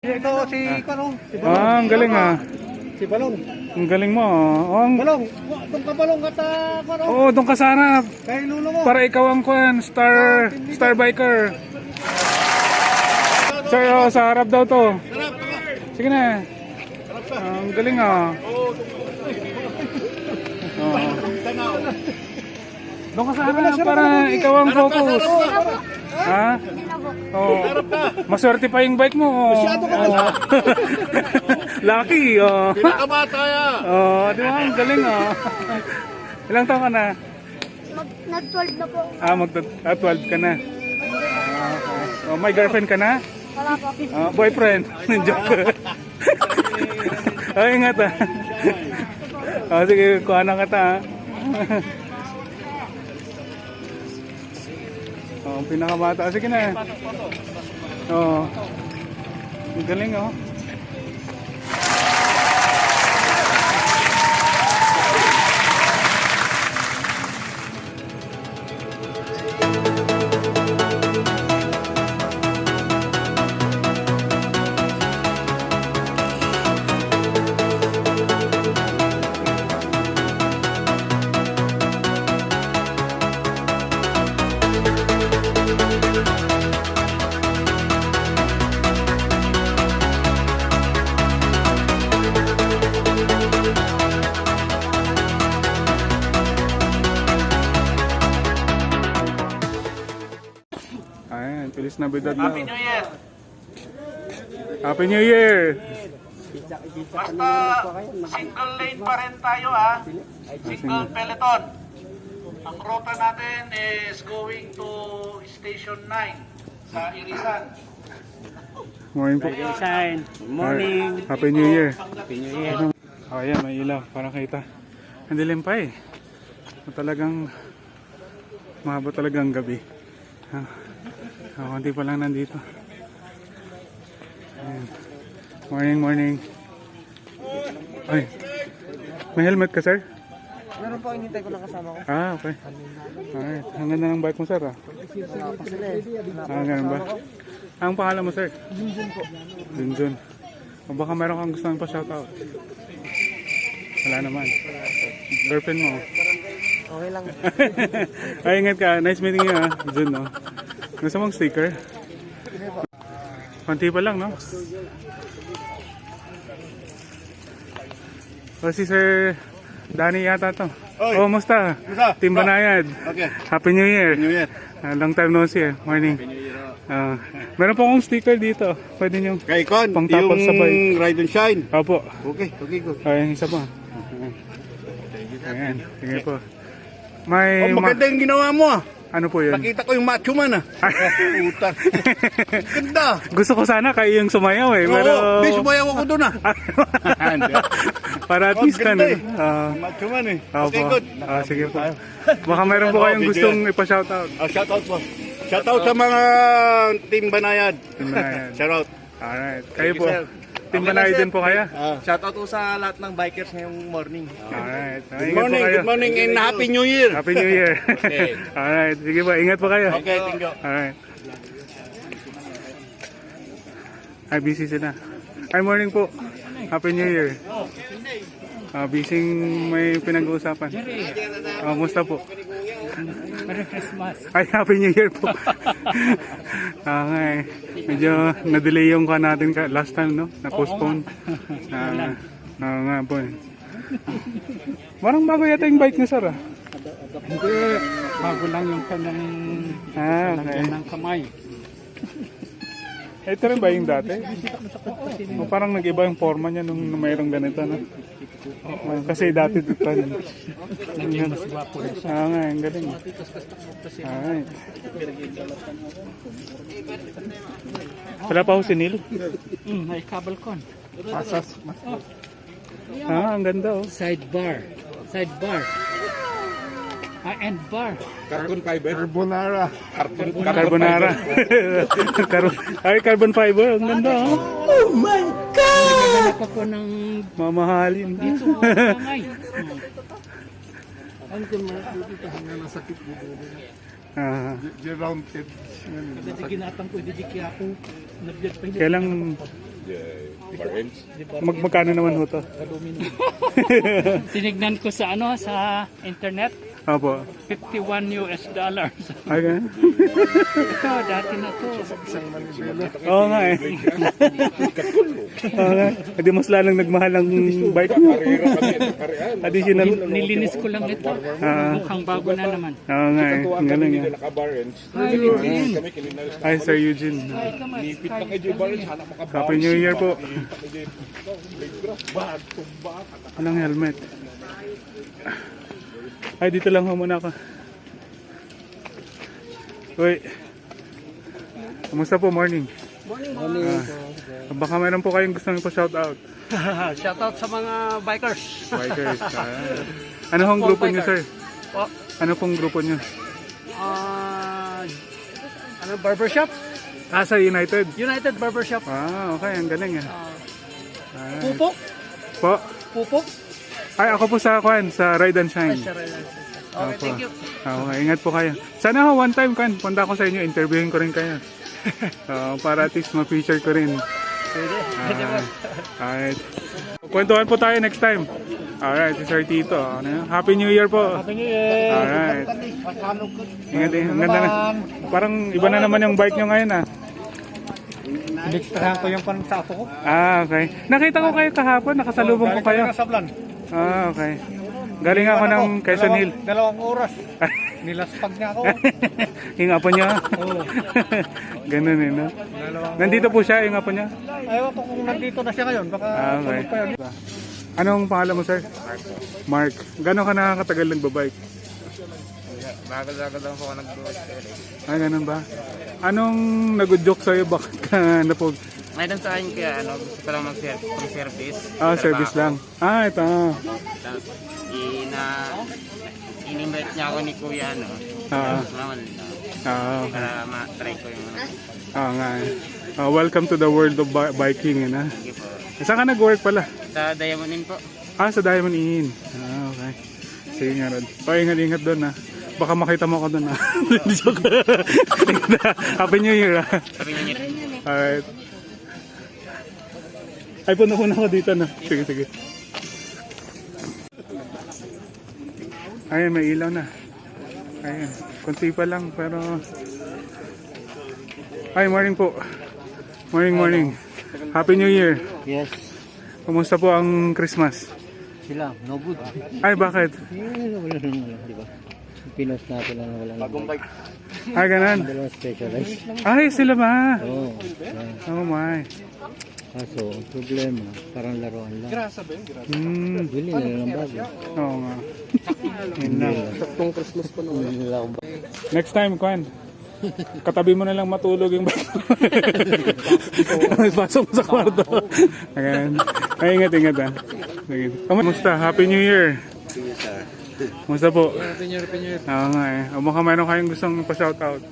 Ito si Karo. Si Balong. Ah, ang galing ah. Si Balong. Ang galing mo. Oh, Balong. Doon ka Balong kata Karo. oh, doon ka sana. Kay lulo mo. Para ikaw ang star biker. Sir, oh, sa harap daw to. Sige na. Ang galing ah. Oh. Doon ka sa harap para ikaw ang focus. Ha? Oh. Maswerte pa yung bike mo. Oh. Lucky. Oh. Pinakabata ya. Oh, di ba? Ang galing oh. Ilang taon ka na? Nag-12 na po. 12 ka na. Okay. Oh, may girlfriend ka na? Wala po. Boyfriend. Joke. Ay, ingat ah. Oh, sige, kuha na kita ah. Oh, pinakamata. Sige na. Oh. Ang galing oh. Ayan, tulis na bidad na. Happy New Year. Happy New Year! Basta single lane pa rin tayo ha. Single peloton. Ang ruta natin is going to Station 9 sa Irisan. Morning po. Morning. Happy New Year. Happy New Year. Oh, ayan, may ilaw. Parang kita. Ang dilim pa eh. Talagang mahaba talagang gabi. Konti pa lang nandito. Ayan. Morning, morning. Ay, may helmet ka, sir? Meron po, hinintay ko lang kasama ko. Ah, okay. Alright. Ang ganda ng bike mo, sir, ah. Ganun ba? Ang pangalan mo, sir? Junjun po. Junjun. O baka meron kang gusto pa shoutout? Wala naman. Girlfriend mo? Okay lang. Ay, ingat ka. Nice meeting you, ah. Jun, no? Gusto mong sticker? Konti pa lang, no? O, si Sir Danny yata to. Oy. Oh, musta? Team Banayad. Okay. Happy New Year. New Year. Long time no see. Morning. Meron po akong sticker dito. Pwede nyo Kay Con, pang tapos sabay. Ride and Shine. Opo. Okay, good. Ay, isa pa. Ayan. Sige po. May maganda yung ginawa mo ah. ano po yun? Nakita ko yung macho man ah. Utang. Ganda. Gusto ko sana kayo yung sumayaw eh. Pero Oo, di sumayaw ako doon ah. para at least ka ganda na. Macho man eh. Opo. Okay, good. Sige po. Baka meron po kayong gustong ipa-shoutout. Shoutout po. Shoutout sa mga Team Banayad. Team Banayad. Shoutout. Alright. Kayo Thank po. you, sir. Team Banayad din po kaya? Shoutout po sa lahat ng bikers ngayong morning. Alright. Good morning and Happy New Year. Happy New Year. Okay. Alright. Sige po. Ingat po kayo. Okay, thank you. Alright. Ay, busy sila. Ay, morning po. Happy New Year. Busy may pinag-uusapan. Musta po? Merry Christmas. Ay, Happy New Year po. Okay. Medyo na-delay yung kuha natin last time, no? Na-postpone. Nga po eh. Parang bago yata yung bike niya, sir, ah. Hindi, bago lang yung kanyang Okay. ng kamay. Ito rin ba yung dati? O parang nag-iba yung forma niya nung mayroong ganito, no? Kasi dati dito rin. Mas gwapo na siya. Nga, ang galing. Alright. Wala pa ho si Neil? May cable con. Asas. Ang ganda oh. Sidebar. End bar. Carbonara. Carbonara. Ay, carbon fiber. Ang ganda oh. Oh my God! Naghanap ako ng Mamahalin. dito mga kamay. Ang dito hanggang nasakit dito. Ah, Rounded. Kasi ginatang ko, hindi kaya ako nabiyad pa. kailang Magkano naman ho to? Tinignan ko sa ano sa internet, Opo. $51. Ay, ganun. Ito, dati na to. Oo nga eh. Oo nga. Hindi mas lalong nagmahal ang bike nyo. Additional. Nilinis ko lang ito. Mukhang bago na naman. Oo nga eh. Ang galing eh. Hi, Eugene. Ay, Sir Eugene. Happy New Year po. Walang helmet. Ay, dito lang ho muna ako. Uy. Kamusta po? Morning. Morning. Baka meron po kayong gusto nyo po shoutout. Shoutout sa mga bikers. Bikers. Ano hong grupo nyo, sir? Oh, Ano pong grupo nyo? ano barbershop? Sa United. United Barbershop. Okay. Ang galing eh. Pupok? Po. Pupok? Ay, ako po sa Ride and Shine. Okay, thank you. Okay, ingat po kayo. Sana ho, one time punta ko sa inyo, interviewin ko rin kayo. Para at least ma-feature ko rin. Alright. Kwentuhan po tayo next time. Alright, si Sir Tito. Happy New Year po. Happy New Year. Alright. Ingat eh. Ang ganda na. Parang iba na naman yung bike nyo ngayon ah. Inextrahan ko yung pansapo ko. Okay. Nakita ko kayo kahapon, nakasalubong ko kayo. Sablan. Okay. Galing ako ng Quezon Hill. 2 oras. Nilaspag niya ako. Yung apo niya? Oo. Ganun eh, no? Nandito po siya, yung apo niya? Ayaw ko kung nandito na siya ngayon. Baka Okay. tulog pa yun. Anong pangalan mo, sir? Mark. Gano'n ka nakakatagal nagbabike? Bagal-bagal lang po ako nag-bike. Ganun ba? Anong nag-joke sa'yo? Bakit ka napog? Ngayon sa akin kaya gusto ko lang mag-service. Service lang. Ito. Tapos, in-invite niya ako ni Kuya, naman Okay. para ma-try ko yung Nga eh. Welcome to the world of biking, eh, sige po. Saan ka nag-work pala? Sa Diamond Inn po. Sa Diamond Inn. Okay. Sige nga, Rod. Ingat-ingat doon, ha. Baka makita mo ako doon, ha. Joke. Happy New Year, ha. Sabi niya, Alright. Ay, puna-puna ako dito, na. Sige. Ayan, may ilaw na. Ayan. Kunti pa lang, pero... Ay, morning po. Morning. Happy New Year. Yes. Kumusta po ang Christmas? Sila, no good. Ay, bakit? Wala naman, di ba? Pinos natin lang wala naman. Ganun. Dalawang specialized. Ay, sila ba? Oo. Oh my. Kaso, ang problema, parang laruan lang. Bili na lang ng bago. Oo nga. Yun lang. Saktong Christmas pa naman. Bili nila akong bago. Next time, Kwan. Katabi mo na lang matulog yung bike. Pasok mo sa kwarto. Ayan. Ay, ingat ha. Sige. Kamusta? Happy New Year. Kamusta po? Happy New Year. Oo nga eh. Baka mayroon kayong gustong pa-shoutout.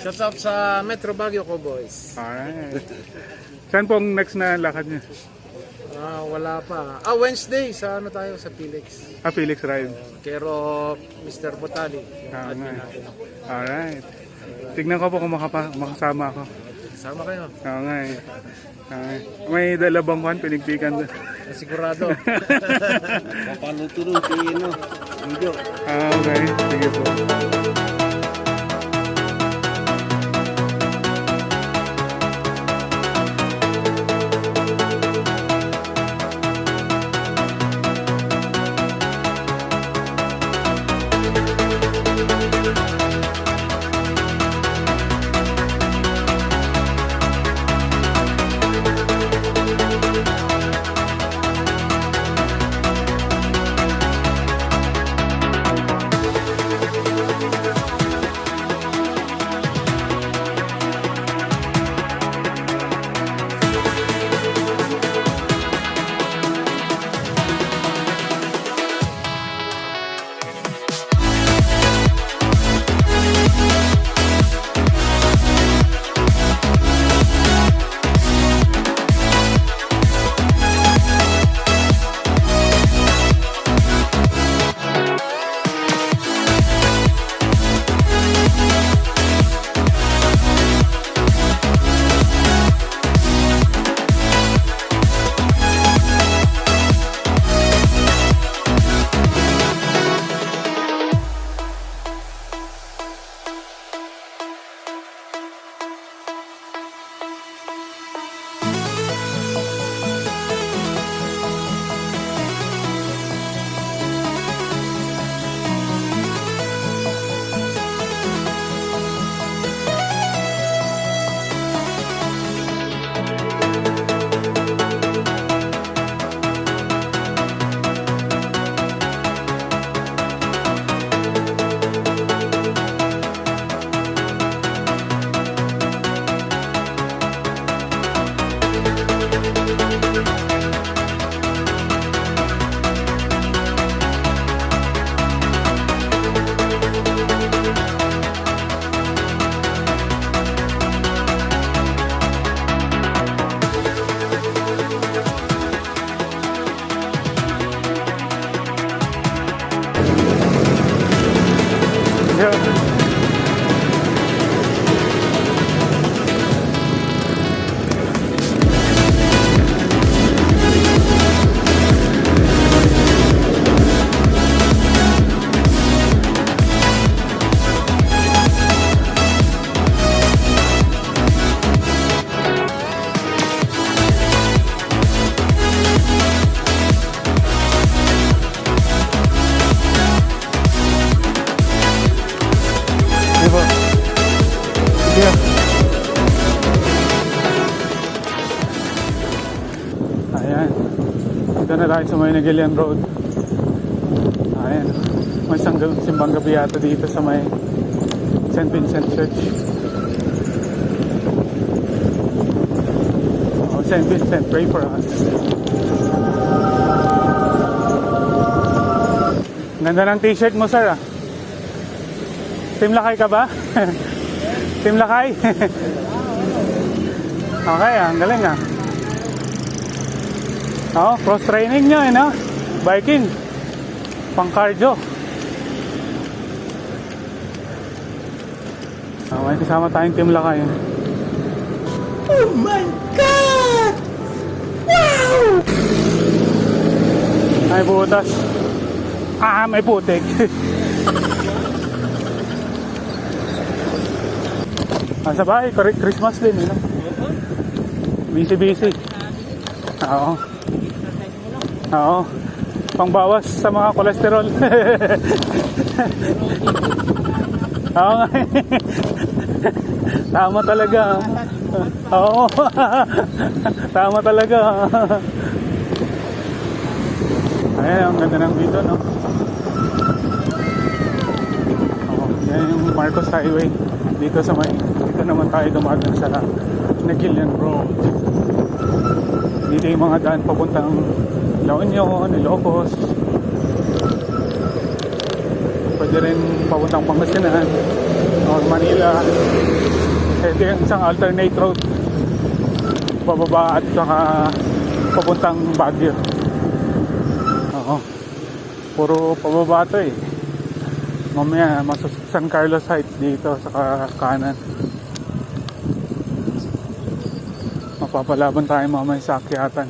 Shoutout sa Metro Baguio ko, boys. Alright. Saan po ang next na lakad niya? Wala pa. Wednesday sa tayo sa Felix. Felix Ride. Pero Mr. Botali. Nga eh. Alright. Tignan ko po kung makasama ako. Sama kayo. Oo nga eh. Okay. May dalabang kwan, pinigpikan doon. Sigurado. papaluto rin video. Okay. Sige po. Ayan. Dito na tayo sa may Nagilian Road. Ayan. May simbang gabi yata dito sa may St. Vincent Church. Oh, St. Vincent, pray for us. Ganda ng t-shirt mo, sir. Team Lakay ka ba? Team Lakay? Okay, ang galing ah. Oh, cross training nyo, no? Biking. Pang cardio. May kasama tayong Team Lakay. Oh my God! Wow! Ay, butas. May putik. Sa bahay, Christmas din, no? Busy. Oo. Oo. Pangbawas sa mga kolesterol. Oo nga. Tama talaga. Oo. Tama talaga. Ayan, ang ganda ng dito, no? Oo. Yan yung Marcos Highway. Dito naman tayo dumadaan sa Nagilian Road. Dito yung mga daan papuntang La Union, Ilocos. Pwede rin papuntang Pangasinan or Manila. Ito yung isang alternate road. Pababa at saka papuntang Baguio. Oo. Puro pababa ito eh. Mamaya, San Carlos Heights dito sa kanan. Mapapalaban tayo mamaya sa akyatan.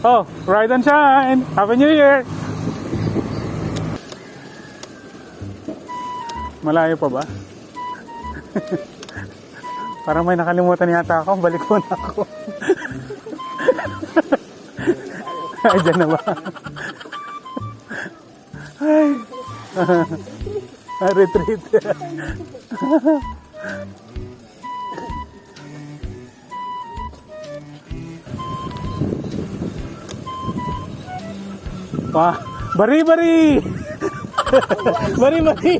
Oh, ride and shine! Happy New Year! Malayo pa ba? Parang may nakalimutan yata ako. Balik ko na ako. Ay, dyan na ba? Ay. Retreat. Wah, bari-bari. Bari-bari.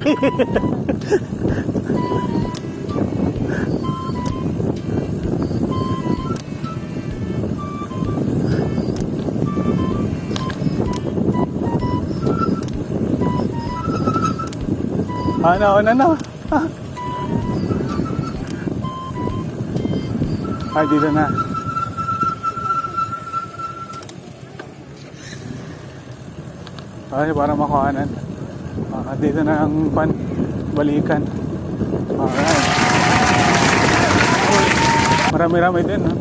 Ano? Ay, dito na. Ay, para makuhanan. Dito na ang balikan. Alright. Marami-rami din, ha?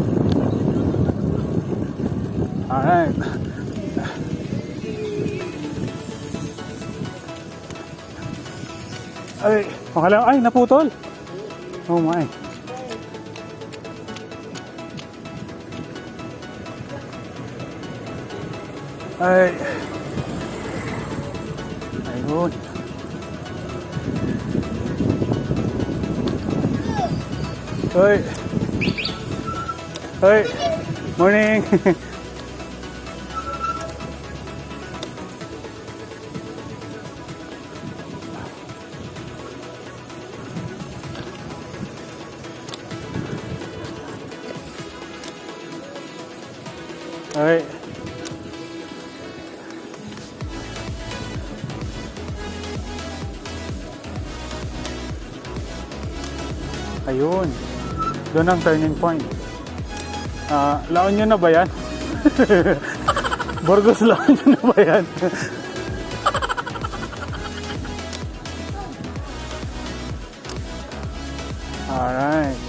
Alright. Ay, makala. Ay, naputol. Oh my. Ay. Ayun. Hoy. Hoy. Morning. Ay. Ayun. Doon ang turning point. La Union na ba yan? Burgos La Union na ba yan? Alright.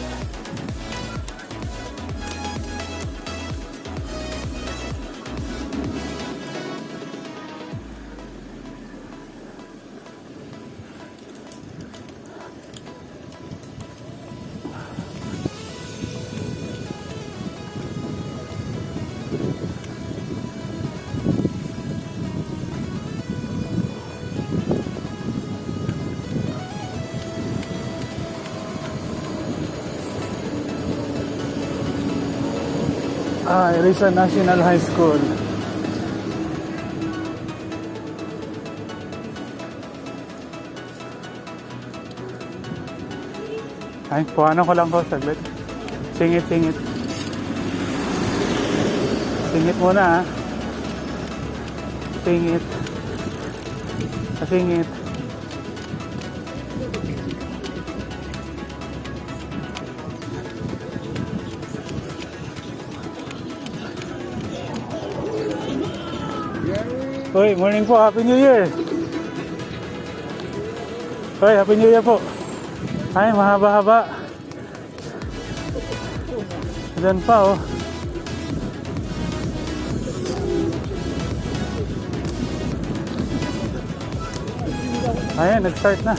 Irisa National High School. Ay, kuhanan ko lang ko saglit. Singit. Singit muna ha. Singit. Singit. Hoy, morning po. Happy New Year. Hoy, Happy New Year po. Ay, mahaba-haba. Diyan pa oh. Ayan, nag-start na.